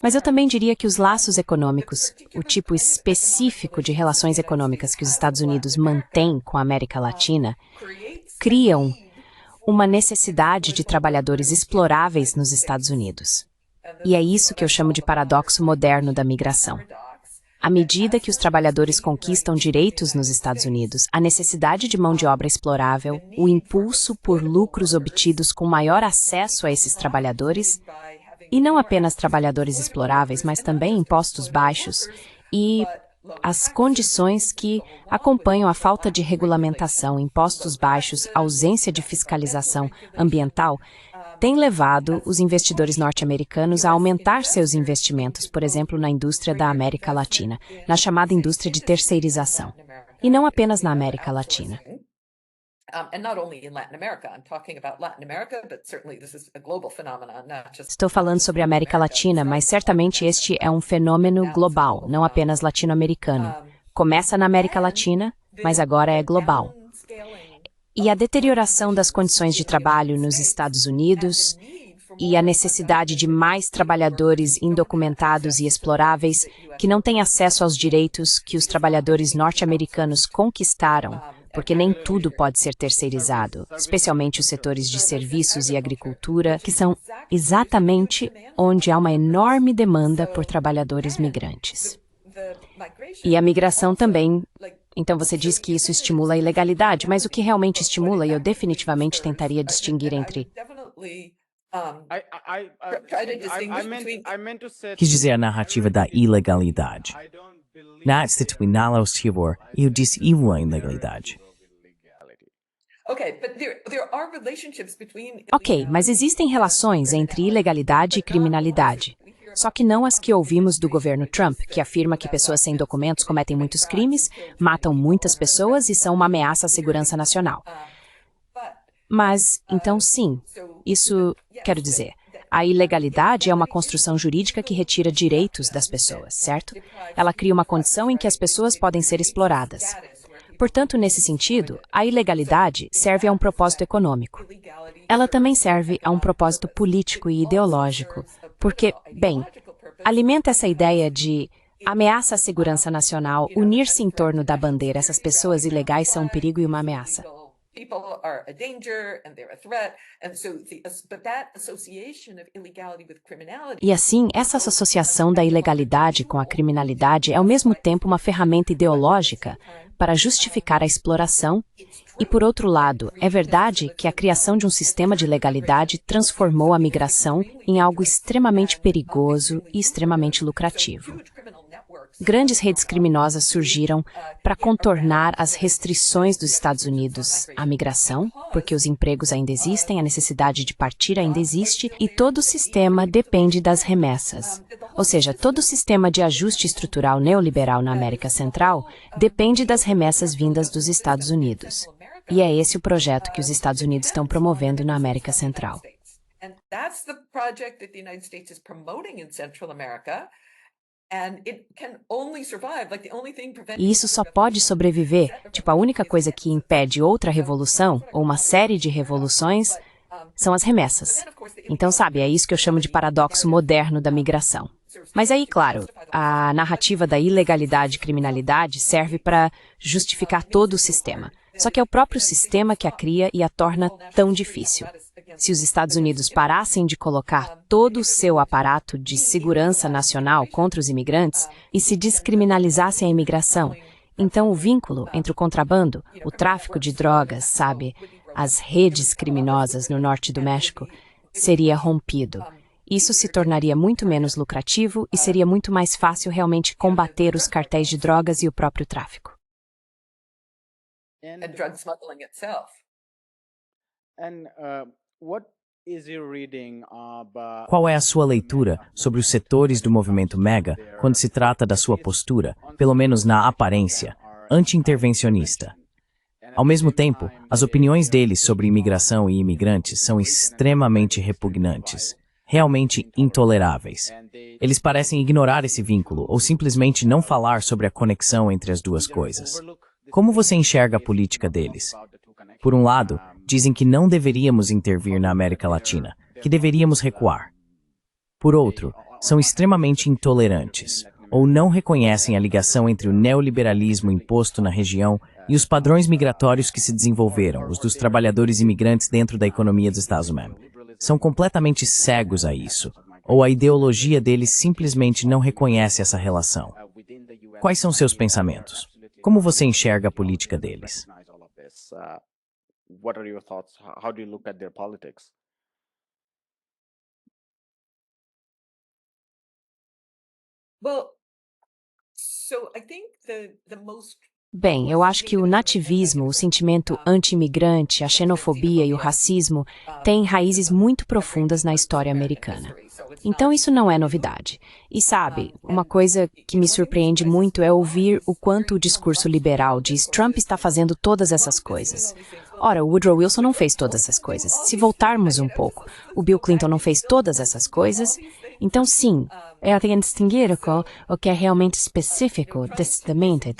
Mas eu também diria que os laços econômicos, o tipo específico de relações econômicas que os Estados Unidos mantêm com a América Latina, criam uma necessidade de trabalhadores exploráveis nos Estados Unidos. E é isso que eu chamo de paradoxo moderno da migração. À medida que os trabalhadores conquistam direitos nos Estados Unidos, a necessidade de mão de obra explorável, o impulso por lucros obtidos com maior acesso a esses trabalhadores, e não apenas trabalhadores exploráveis, mas também impostos baixos e as condições que acompanham a falta de regulamentação, impostos baixos, ausência de fiscalização ambiental, têm levado os investidores norte-americanos a aumentar seus investimentos, por exemplo, na indústria da América Latina, na chamada indústria de terceirização. E não apenas na América Latina. Estou falando sobre a América Latina, mas certamente este é um fenômeno global, não apenas latino-americano. Começa na América Latina, mas agora é global. E a deterioração das condições de trabalho nos Estados Unidos e a necessidade de mais trabalhadores indocumentados e exploráveis que não têm acesso aos direitos que os trabalhadores norte-americanos conquistaram, porque nem tudo pode ser terceirizado, especialmente os setores de serviços e agricultura, que são exatamente onde há uma enorme demanda por trabalhadores migrantes. E a migração também. Então você diz que isso estimula a ilegalidade, mas o que realmente estimula, e eu definitivamente tentaria distinguir entre... Quis dizer a narrativa da ilegalidade. Eu disse a ilegalidade. Ok, mas existem relações entre ilegalidade e criminalidade. Só que não as que ouvimos do governo Trump, que afirma que pessoas sem documentos cometem muitos crimes, matam muitas pessoas e são uma ameaça à segurança nacional. Mas, então sim, isso, quero dizer, a ilegalidade é uma construção jurídica que retira direitos das pessoas, certo? Ela cria uma condição em que as pessoas podem ser exploradas. Portanto, nesse sentido, a ilegalidade serve a um propósito econômico. Ela também serve a um propósito político e ideológico, porque, bem, alimenta essa ideia de ameaça à segurança nacional, unir-se em torno da bandeira. Essas pessoas ilegais são um perigo e uma ameaça. E assim, essa associação da ilegalidade com a criminalidade é ao mesmo tempo uma ferramenta ideológica para justificar a exploração e, por outro lado, é verdade que a criação de um sistema de legalidade transformou a migração em algo extremamente perigoso e extremamente lucrativo. Grandes redes criminosas surgiram para contornar as restrições dos Estados Unidos à migração, porque os empregos ainda existem, a necessidade de partir ainda existe e todo o sistema depende das remessas. Ou seja, todo o sistema de ajuste estrutural neoliberal na América Central depende das remessas vindas dos Estados Unidos. E é esse o projeto que os Estados Unidos estão promovendo na América Central. E isso só pode sobreviver, a única coisa que impede outra revolução, ou uma série de revoluções, são as remessas. Então, sabe, é isso que eu chamo de paradoxo moderno da migração. Mas aí, claro, a narrativa da ilegalidade e criminalidade serve para justificar todo o sistema. Só que é o próprio sistema que a cria e a torna tão difícil. Se os Estados Unidos parassem de colocar todo o seu aparato de segurança nacional contra os imigrantes e se descriminalizassem a imigração, então o vínculo entre o contrabando, o tráfico de drogas, sabe, as redes criminosas no norte do México, seria rompido. Isso se tornaria muito menos lucrativo e seria muito mais fácil realmente combater os cartéis de drogas e o próprio tráfico. And drug smuggling itself. What is your reading about Qual é a sua leitura sobre os setores do movimento MAGA quando se trata da sua postura, pelo menos na aparência, anti-intervencionista? Ao mesmo tempo, as opiniões deles sobre imigração e imigrantes são extremamente repugnantes, realmente intoleráveis. Eles parecem ignorar esse vínculo ou simplesmente não falar sobre a conexão entre as duas coisas. Como você enxerga a política deles? Por um lado, dizem que não deveríamos intervir na América Latina, que deveríamos recuar. Por outro, são extremamente intolerantes, ou não reconhecem a ligação entre o neoliberalismo imposto na região e os padrões migratórios que se desenvolveram, os dos trabalhadores imigrantes dentro da economia dos Estados Unidos. São completamente cegos a isso, ou a ideologia deles simplesmente não reconhece essa relação. Quais são seus pensamentos? Como você enxerga a política deles? What are your thoughts? How do you look at their politics? Well, so I think the most Bem, eu acho que o nativismo, o sentimento anti-imigrante, a xenofobia e o racismo têm raízes muito profundas na história americana. Então isso não é novidade. E sabe, uma coisa que me surpreende muito é ouvir o quanto o discurso liberal diz Trump está fazendo todas essas coisas. Ora, o Woodrow Wilson não fez todas essas coisas. Se voltarmos um pouco, o Bill Clinton não fez todas essas coisas. Então sim, eu tenho que distinguir o que é realmente específico da mente,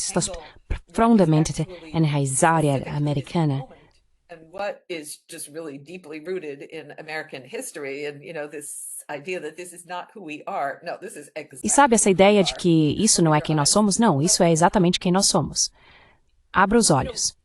profundamente enraizada americana. and what is just really deeply rooted in American history, and this idea that this is not who we are. No, this is exactly. E sabe essa ideia de que isso não é quem nós somos? Não, isso é exatamente quem nós somos. Abra os olhos.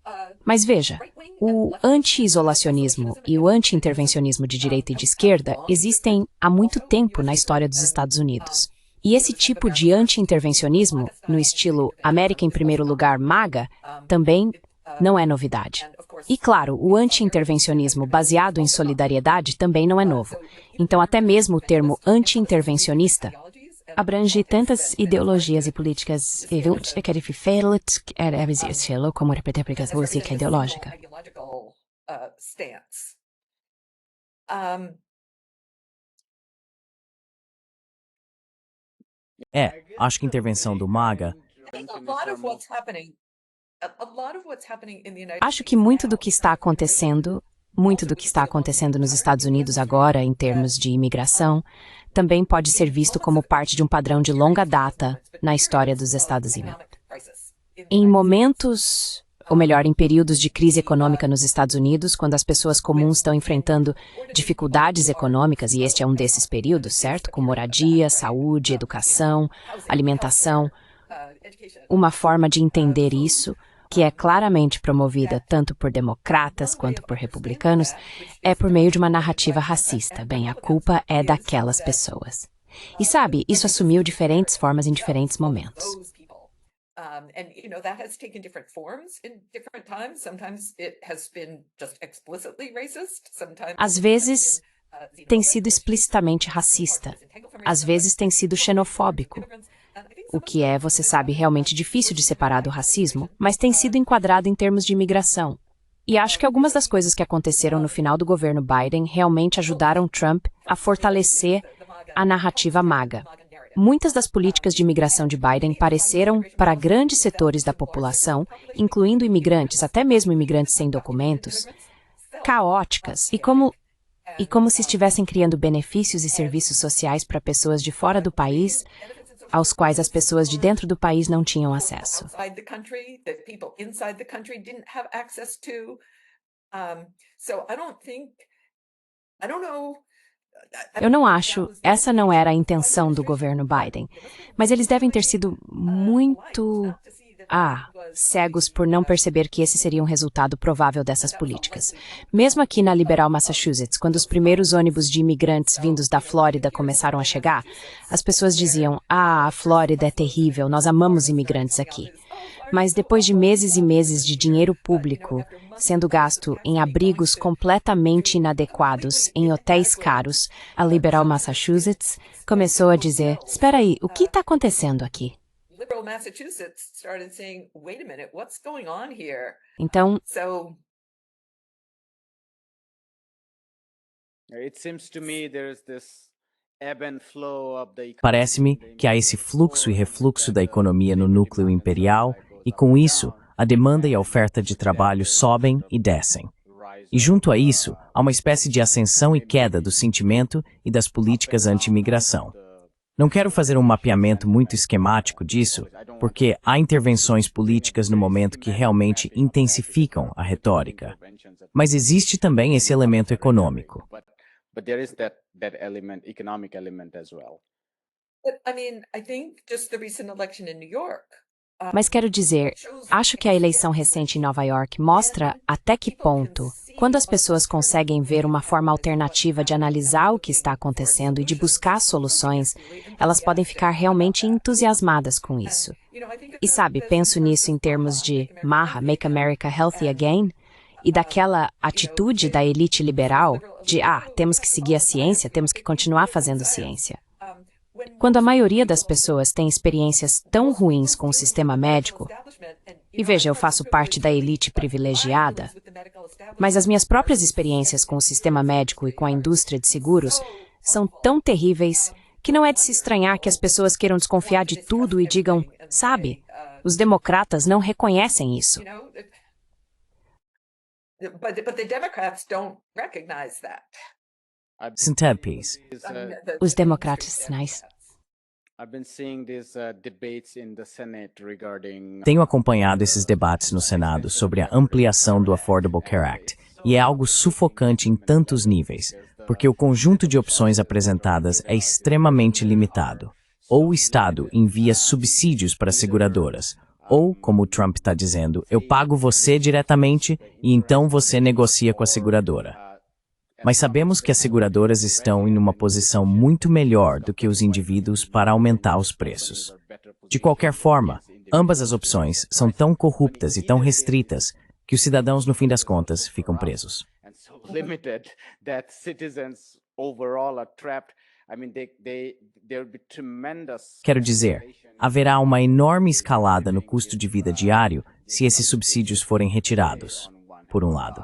Mas veja, o anti-isolacionismo e o anti-intervencionismo de direita e de esquerda existem há muito tempo na história dos Estados Unidos. E esse tipo de anti-intervencionismo, no estilo América em primeiro lugar MAGA, também não é novidade. E claro, o anti-intervencionismo baseado em solidariedade também não é novo. Então até mesmo o termo anti-intervencionista abrange tantas ideologias e políticas como música ideológica. Stance. Acho que a intervenção do MAGA Acho que muito do que está acontecendo nos Estados Unidos agora, em termos de imigração, também pode ser visto como parte de um padrão de longa data na história dos Estados Unidos. Em momentos, ou melhor, em períodos de crise econômica nos Estados Unidos, quando as pessoas comuns estão enfrentando dificuldades econômicas, e este é um desses períodos, certo? Com moradia, saúde, educação, alimentação. Uma forma de entender isso, que é claramente promovida tanto por democratas quanto por republicanos, é por meio de uma narrativa racista. Bem, a culpa é daquelas pessoas. E sabe, isso assumiu diferentes formas em diferentes momentos. And that has taken different forms in different times. Sometimes it has been just explicitly racist. Sometimes Às vezes tem sido explicitamente racista. Às vezes tem sido xenofóbico. O que é, você sabe, realmente difícil de separar do racismo, mas tem sido enquadrado em termos de imigração. E acho que algumas das coisas que aconteceram no final do governo Biden realmente ajudaram Trump a fortalecer a narrativa MAGA. Muitas das políticas de imigração de Biden pareceram, para grandes setores da população, incluindo imigrantes, até mesmo imigrantes sem documentos, caóticas e como se estivessem criando benefícios e serviços sociais para pessoas de fora do país, aos quais as pessoas de dentro do país não tinham acesso. Eu não acho, essa não era a intenção do governo Biden, mas eles devem ter sido muito cegos por não perceber que esse seria um resultado provável dessas políticas. Mesmo aqui na liberal Massachusetts, quando os primeiros ônibus de imigrantes vindos da Flórida começaram a chegar, as pessoas diziam, a Flórida é terrível, nós amamos imigrantes aqui. Mas depois de meses e meses de dinheiro público sendo gasto em abrigos completamente inadequados, em hotéis caros, a liberal Massachusetts começou a dizer, espera aí, o que está acontecendo aqui? Liberal Massachusetts started saying, wait a minute, what's going on here? Então, It seems to me there's this ebb and flow of the economy. Parece-me que há esse fluxo e refluxo da economia no núcleo imperial e, com isso, a demanda e a oferta de trabalho sobem e descem. E junto a isso, há uma espécie de ascensão e queda do sentimento e das políticas anti-imigração. Não quero fazer um mapeamento muito esquemático disso, porque há intervenções políticas no momento que realmente intensificam a retórica. Mas existe também esse elemento econômico. But there is that element, economic element as well. But I mean, I think just the recent election in New York. Mas quero dizer, acho que a eleição recente em Nova York mostra até que ponto, quando as pessoas conseguem ver uma forma alternativa de analisar o que está acontecendo e de buscar soluções, elas podem ficar realmente entusiasmadas com isso. E sabe, penso nisso em termos de MAHA, Make America Healthy Again, e daquela atitude da elite liberal de, temos que seguir a ciência, temos que continuar fazendo ciência. Quando a maioria das pessoas tem experiências tão ruins com o sistema médico, e veja, eu faço parte da elite privilegiada, mas as minhas próprias experiências com o sistema médico e com a indústria de seguros são tão terríveis que não é de se estranhar que as pessoas queiram desconfiar de tudo e digam, sabe, os democratas não reconhecem isso. But the Democrats don't recognize that. Sintetpes. Os democratas, nice. Tenho acompanhado esses debates no Senado sobre a ampliação do Affordable Care Act, e é algo sufocante em tantos níveis, porque o conjunto de opções apresentadas é extremamente limitado. Ou o Estado envia subsídios para seguradoras, ou, como o Trump está dizendo, eu pago você diretamente e então você negocia com a seguradora. Mas sabemos que as seguradoras estão em uma posição muito melhor do que os indivíduos para aumentar os preços. De qualquer forma, ambas as opções são tão corruptas e tão restritas que os cidadãos, no fim das contas, ficam presos. Quero dizer, haverá uma enorme escalada no custo de vida diário se esses subsídios forem retirados, por um lado.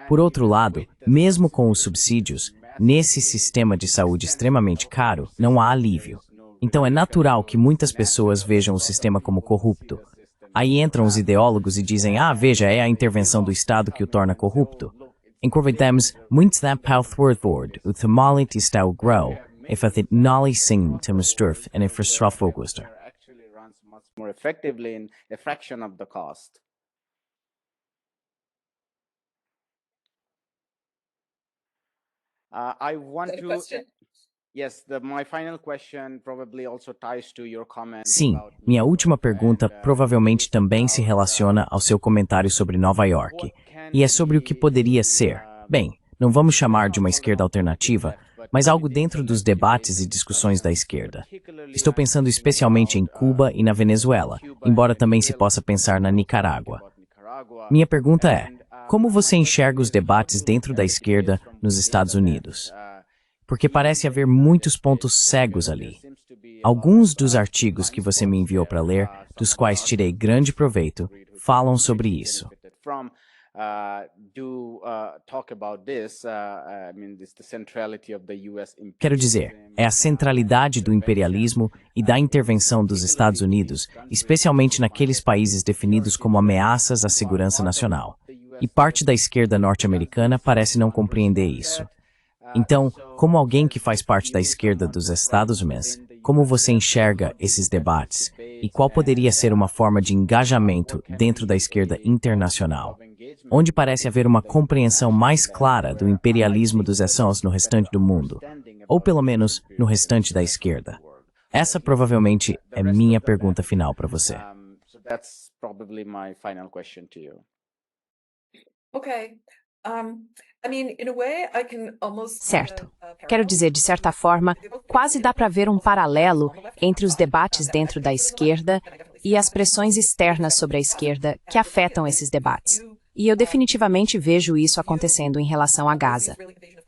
Por outro lado, mesmo com os subsídios, nesse sistema de saúde extremamente caro, não há alívio. Então é natural que muitas pessoas vejam o sistema como corrupto. Aí entram os ideólogos e dizem, veja, é a intervenção do Estado que o torna corrupto. Encorvidemos muito da pautworthord, o themalit está o grow, if a thit nolly sing to musturf and if auguster. More effectively in a fraction of the cost. I want to. Yes, my final question probably also ties to your comment. Sim, minha última pergunta provavelmente também se relaciona ao seu comentário sobre Nova York, e é sobre o que poderia ser. Bem, não vamos chamar de uma esquerda alternativa, mas algo dentro dos debates e discussões da esquerda. Estou pensando especialmente em Cuba e na Venezuela, embora também se possa pensar na Nicarágua. Minha pergunta é, como você enxerga os debates dentro da esquerda nos Estados Unidos? Porque parece haver muitos pontos cegos ali. Alguns dos artigos que você me enviou para ler, dos quais tirei grande proveito, falam sobre isso. Quero dizer, é a centralidade do imperialismo e da intervenção dos Estados Unidos, especialmente naqueles países definidos como ameaças à segurança nacional. E parte da esquerda norte-americana parece não compreender isso. Então, como alguém que faz parte da esquerda dos Estados Unidos, como você enxerga esses debates? E qual poderia ser uma forma de engajamento dentro da esquerda internacional? Onde parece haver uma compreensão mais clara do imperialismo dos Estados no restante do mundo, ou pelo menos no restante da esquerda. Essa provavelmente é minha pergunta final para você. probably my final question to you. Okay. I mean, in a way, I can almost Certo. Quero dizer, de certa forma, quase dá para ver um paralelo entre os debates dentro da esquerda e as pressões externas sobre a esquerda que afetam esses debates. E eu definitivamente vejo isso acontecendo em relação a Gaza.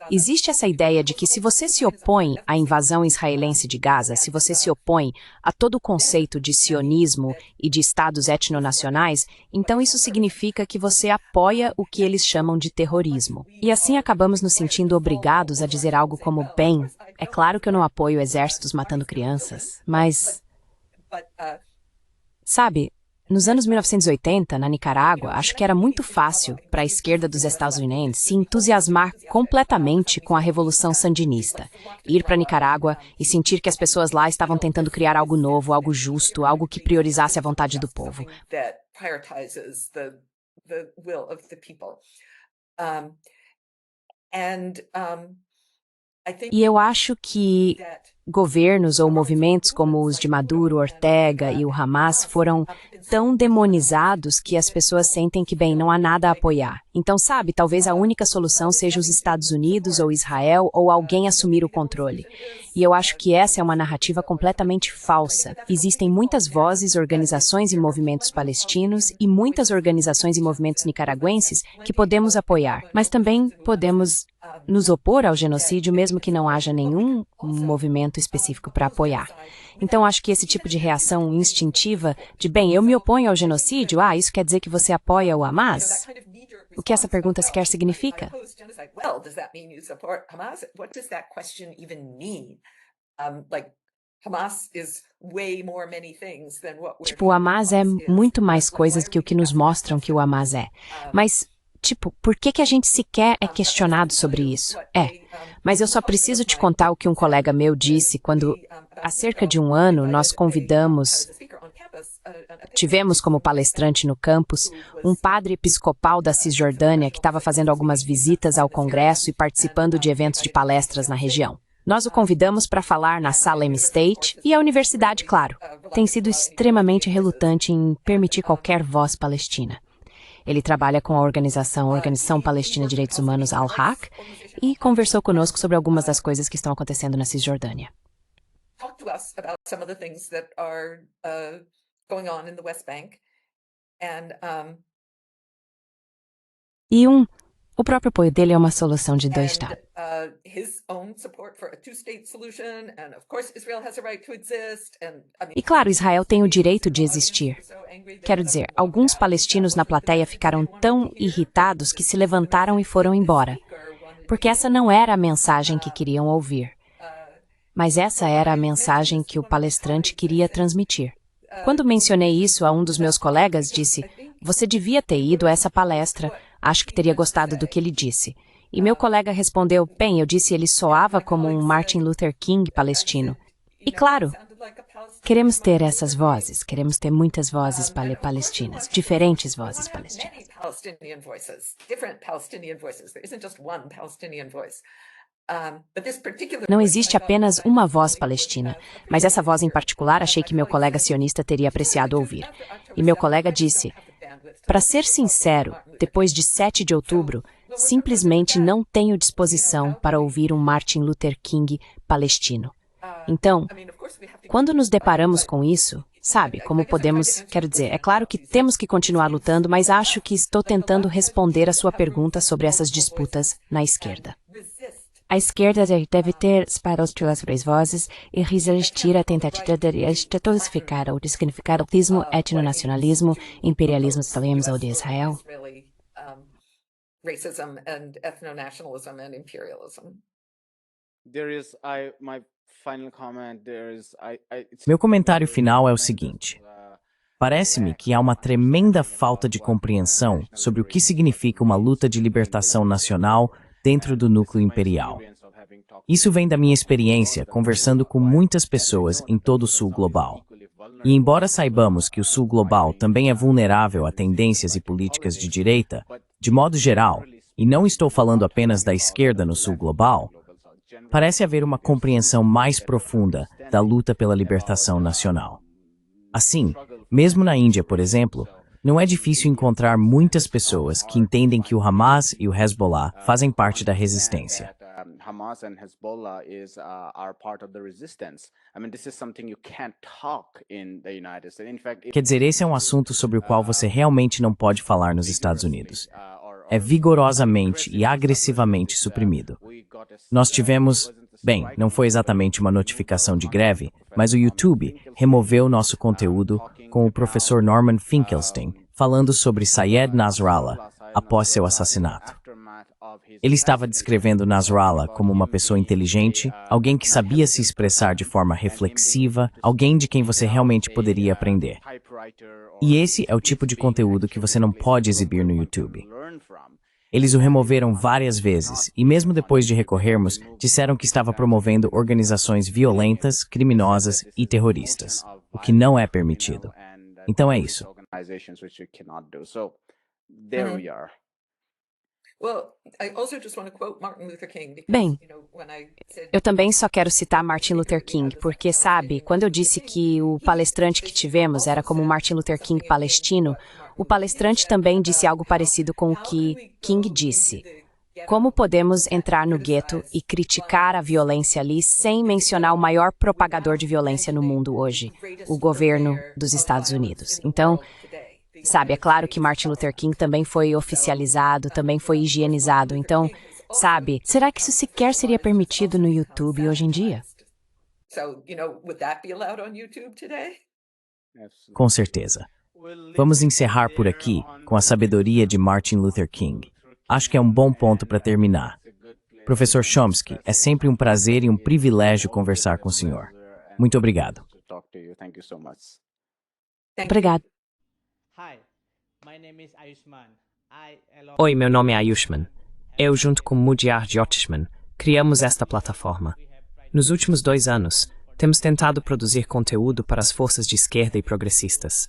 Existe essa ideia de que se você se opõe à invasão israelense de Gaza, se você se opõe a todo o conceito de sionismo e de estados etnonacionais, então isso significa que você apoia o que eles chamam de terrorismo. E assim acabamos nos sentindo obrigados a dizer algo como, bem, é claro que eu não apoio exércitos matando crianças, mas... Sabe, nos anos 1980, na Nicarágua, acho que era muito fácil para a esquerda dos Estados Unidos se entusiasmar completamente com a Revolução Sandinista. Ir para a Nicarágua e sentir que as pessoas lá estavam tentando criar algo novo, algo justo, algo que priorizasse a vontade do povo. E eu acho que governos ou movimentos como os de Maduro, Ortega e o Hamas foram tão demonizados que as pessoas sentem que, bem, não há nada a apoiar. Então, sabe, talvez a única solução seja os Estados Unidos ou Israel ou alguém assumir o controle. E eu acho que essa é uma narrativa completamente falsa. Existem muitas vozes, organizações e movimentos palestinos e muitas organizações e movimentos nicaragüenses que podemos apoiar, mas também podemos nos opor ao genocídio, mesmo que não haja nenhum movimento específico para apoiar. Então, acho que esse tipo de reação instintiva de, bem, eu me oponho ao genocídio, isso quer dizer que você apoia o Hamas? O que essa pergunta sequer significa? Tipo, o Hamas é muito mais coisas do que o que nos mostram que o Hamas é. Mas... tipo, por que a gente sequer é questionado sobre isso? Mas eu só preciso te contar o que um colega meu disse quando, há cerca de um ano, nós tivemos como palestrante no campus um padre episcopal da Cisjordânia que estava fazendo algumas visitas ao Congresso e participando de eventos de palestras na região. Nós o convidamos para falar na Salem State e a universidade, claro, tem sido extremamente relutante em permitir qualquer voz palestina. Ele trabalha com a Organização Palestina de Direitos Humanos Al-Haq e conversou conosco sobre algumas das coisas que estão acontecendo na Cisjordânia. E o próprio apoio dele é uma solução de 2 estados. E claro, Israel tem o direito de existir. Quero dizer, alguns palestinos na plateia ficaram tão irritados que se levantaram e foram embora, porque essa não era a mensagem que queriam ouvir. Mas essa era a mensagem que o palestrante queria transmitir. Quando mencionei isso a um dos meus colegas, disse, você devia ter ido a essa palestra, acho que teria gostado do que ele disse. E meu colega respondeu, bem, eu disse ele soava como um Martin Luther King palestino. E claro, queremos ter essas vozes, queremos ter muitas vozes palestinas, diferentes vozes palestinas. Não existe apenas uma voz palestina, mas essa voz em particular achei que meu colega sionista teria apreciado ouvir. E meu colega disse, para ser sincero, depois de 7 de outubro, simplesmente não tenho disposição para ouvir um Martin Luther King palestino. Então, quando nos deparamos com isso, sabe, como podemos, quero dizer, é claro que temos que continuar lutando, mas acho que estou tentando responder a sua pergunta sobre essas disputas na esquerda. A esquerda deve ter para as três vozes e resistir à tentativa de estetificar ou desqualificar o etnonacionalismo, imperialismo extremos ou de Israel. Meu comentário final é o seguinte. Parece-me que há uma tremenda falta de compreensão sobre o que significa uma luta de libertação nacional dentro do núcleo imperial. Isso vem da minha experiência conversando com muitas pessoas em todo o sul global. E embora saibamos que o sul global também é vulnerável a tendências e políticas de direita, de modo geral, e não estou falando apenas da esquerda no sul global, parece haver uma compreensão mais profunda da luta pela libertação nacional. Assim, mesmo na Índia, por exemplo, Não é difícil encontrar muitas pessoas que entendem que o Hamas e o Hezbollah fazem parte da resistência. Hamas and Hezbollah are part of the resistance. I mean, this is something you can't talk in the United States. In fact, Quer dizer, esse é um assunto sobre o qual você realmente não pode falar nos Estados Unidos. É vigorosamente e agressivamente suprimido. Nós tivemos, bem, não foi exatamente uma notificação de greve, mas o YouTube removeu nosso conteúdo com o professor Norman Finkelstein falando sobre Sayed Nasrallah após seu assassinato. Ele estava descrevendo Nasrallah como uma pessoa inteligente, alguém que sabia se expressar de forma reflexiva, alguém de quem você realmente poderia aprender. E esse é o tipo de conteúdo que você não pode exibir no YouTube. Eles o removeram várias vezes, e mesmo depois de recorrermos, disseram que estava promovendo organizações violentas, criminosas e terroristas, o que não é permitido. Então é isso. Bem, eu também só quero citar Martin Luther King, porque, sabe, quando eu disse que o palestrante que tivemos era como Martin Luther King palestino, o palestrante também disse algo parecido com o que King disse. Como podemos entrar no gueto e criticar a violência ali sem mencionar o maior propagador de violência no mundo hoje, o governo dos Estados Unidos? Então, sabe, é claro que Martin Luther King também foi oficializado, também foi higienizado. Então, sabe, será que isso sequer seria permitido no YouTube hoje em dia? Com certeza. Vamos encerrar por aqui com a sabedoria de Martin Luther King. Acho que é um bom ponto para terminar. Professor Chomsky, é sempre um prazer e um privilégio conversar com o senhor. Muito obrigado. Obrigado. Oi, meu nome é Ayushman. Eu, junto com Mudyar Jyothishman, criamos esta plataforma. Nos últimos 2 anos, temos tentado produzir conteúdo para as forças de esquerda e progressistas.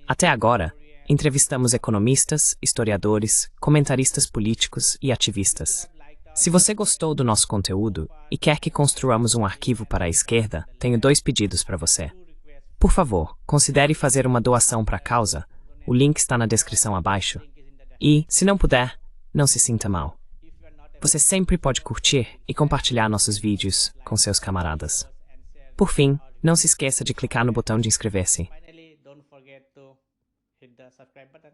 Até agora, entrevistamos economistas, historiadores, comentaristas políticos e ativistas. Se você gostou do nosso conteúdo e quer que construamos um arquivo para a esquerda, tenho 2 pedidos para você. Por favor, considere fazer uma doação para a causa. O link está na descrição abaixo. E, se não puder, não se sinta mal. Você sempre pode curtir e compartilhar nossos vídeos com seus camaradas. Por fim, não se esqueça de clicar no botão de inscrever-se. Don't forget to hit the subscribe button.